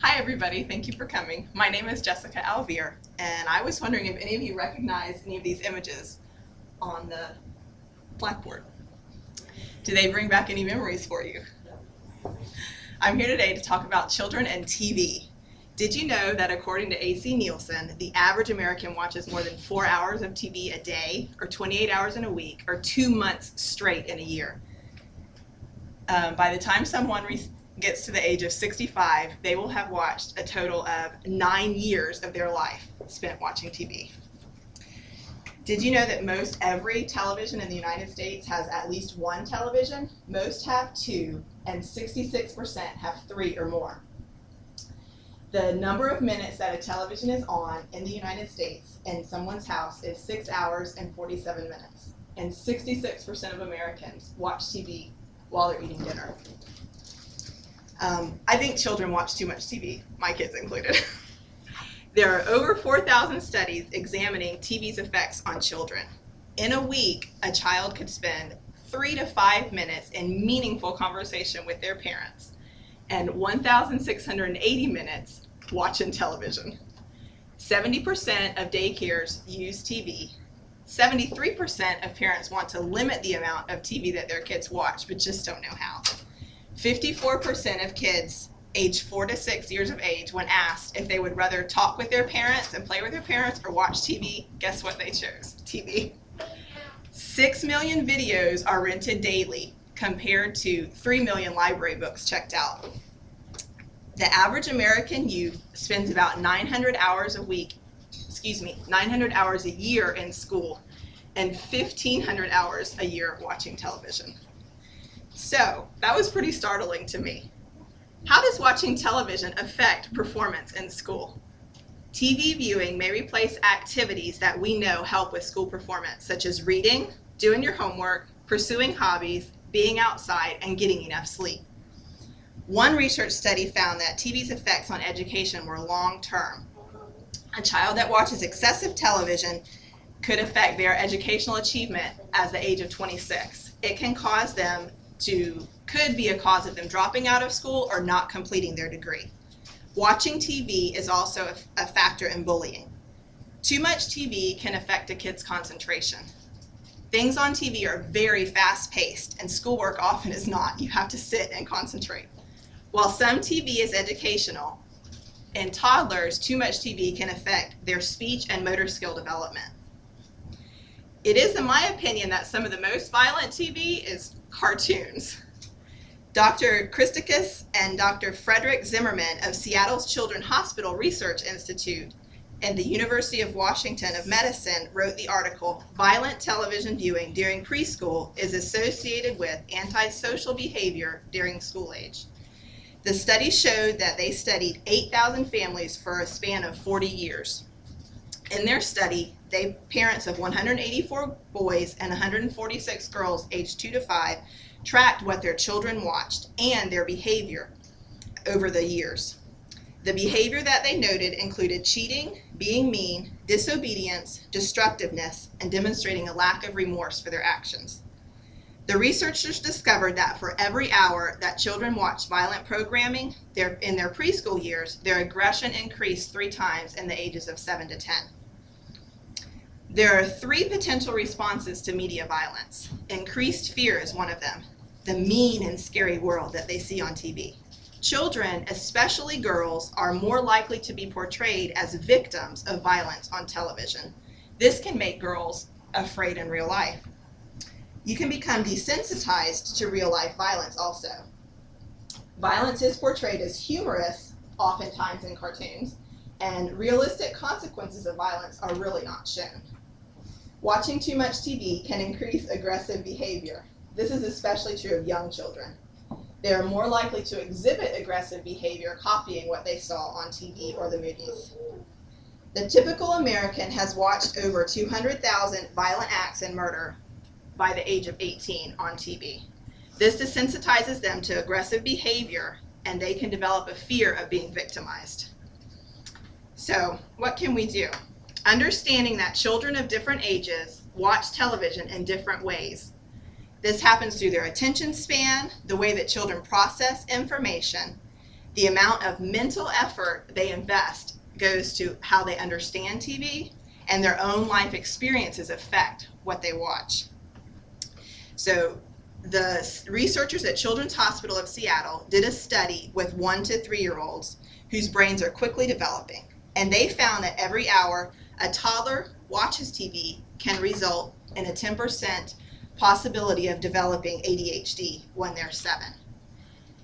Hi everybody, thank you for coming. My name is Jessica Alvir, and I was wondering if any of you recognize any of these images on the blackboard. Do they bring back any memories for you? I'm here today to talk about children and TV. Did you know that according to AC Nielsen, the average American watches more than 4 hours of TV a day, or 28 hours in a week, or 2 months straight in a year? By the time someone gets to the age of 65, they will have watched a total of 9 years of their life spent watching TV. Did you know that most every television in the United States has at least one television? Most have 2, and 66% have 3 or more. The number of minutes that a television is on in the United States in someone's house is 6 hours and 47 minutes. And 66% of Americans watch TV while they're eating dinner. I think children watch too much TV, my kids included. There are over 4,000 studies examining TV's effects on children. In a week, a child could spend 3 to 5 minutes in meaningful conversation with their parents and 1,680 minutes watching television. 70% of daycares use TV. 73% of parents want to limit the amount of TV that their kids watch, but just don't know how. 54% of kids aged 4 to 6 years of age, when asked if they would rather talk with their parents and play with their parents or watch TV, guess what they chose? TV. 6 million videos are rented daily compared to 3 million library books checked out. The average American youth spends about 900 hours a year in school and 1,500 hours a year watching television. So that was pretty startling to me. How does watching television affect performance in school? TV viewing may replace activities that we know help with school performance, such as reading, doing your homework, pursuing hobbies, being outside, and getting enough sleep. One research study found that TV's effects on education were long-term. A child that watches excessive television could affect their educational achievement at the age of 26. It can could be a cause of them dropping out of school or not completing their degree. Watching TV is also a factor in bullying. Too much TV can affect a kid's concentration. Things on TV are very fast-paced, and schoolwork often is not. You have to sit and concentrate. While some TV is educational, in toddlers, too much TV can affect their speech and motor skill development. It is, in my opinion, that some of the most violent TV is cartoons. Dr. Christakis and Dr. Frederick Zimmerman of Seattle's Children's Hospital Research Institute and the University of Washington of Medicine wrote the article, "Violent Television Viewing During Preschool is Associated with Antisocial Behavior During School Age." The study showed that they studied 8,000 families for a span of 40 years. In their study, parents of 184 boys and 146 girls aged 2 to 5 tracked what their children watched and their behavior over the years. The behavior that they noted included cheating, being mean, disobedience, destructiveness, and demonstrating a lack of remorse for their actions. The researchers discovered that for every hour that children watched violent programming in their preschool years, their aggression increased 3 times in the ages of 7 to 10. There are 3 potential responses to media violence. Increased fear is one of them, the mean and scary world that they see on TV. Children, especially girls, are more likely to be portrayed as victims of violence on television. This can make girls afraid in real life. You can become desensitized to real life violence also. Violence is portrayed as humorous, oftentimes in cartoons, and realistic consequences of violence are really not shown. Watching too much TV can increase aggressive behavior. This is especially true of young children. They are more likely to exhibit aggressive behavior copying what they saw on TV or the movies. The typical American has watched over 200,000 violent acts and murder by the age of 18 on TV. This desensitizes them to aggressive behavior, and they can develop a fear of being victimized. So, what can we do? Understanding that children of different ages watch television in different ways. This happens through their attention span, the way that children process information, the amount of mental effort they invest goes to how they understand TV, and their own life experiences affect what they watch. So the researchers at Children's Hospital of Seattle did a study with 1 to 3-year-olds whose brains are quickly developing, and they found that every hour a toddler watches TV can result in a 10% possibility of developing ADHD when they're 7.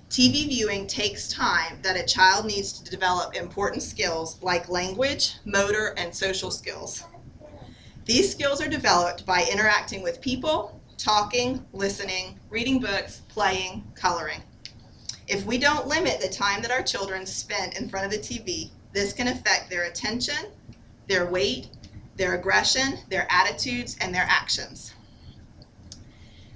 TV viewing takes time that a child needs to develop important skills like language, motor, and social skills. These skills are developed by interacting with people, talking, listening, reading books, playing, coloring. If we don't limit the time that our children spend in front of the TV, this can affect their attention, their weight, their aggression, their attitudes, and their actions.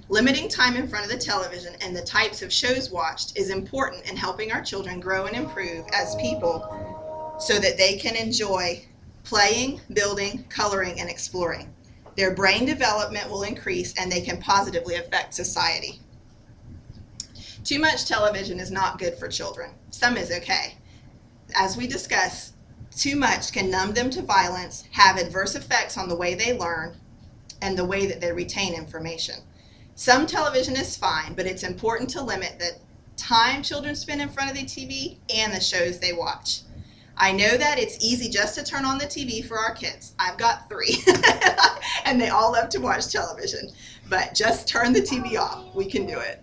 Limiting time in front of the television and the types of shows watched is important in helping our children grow and improve as people so that they can enjoy playing, building, coloring, and exploring. Their brain development will increase and they can positively affect society. Too much television is not good for children. Some is okay. As we discussed, too much can numb them to violence, have adverse effects on the way they learn, and the way that they retain information. Some television is fine, but it's important to limit the time children spend in front of the TV and the shows they watch. I know that it's easy just to turn on the TV for our kids. I've got 3, and they all love to watch television. But just turn the TV off. We can do it.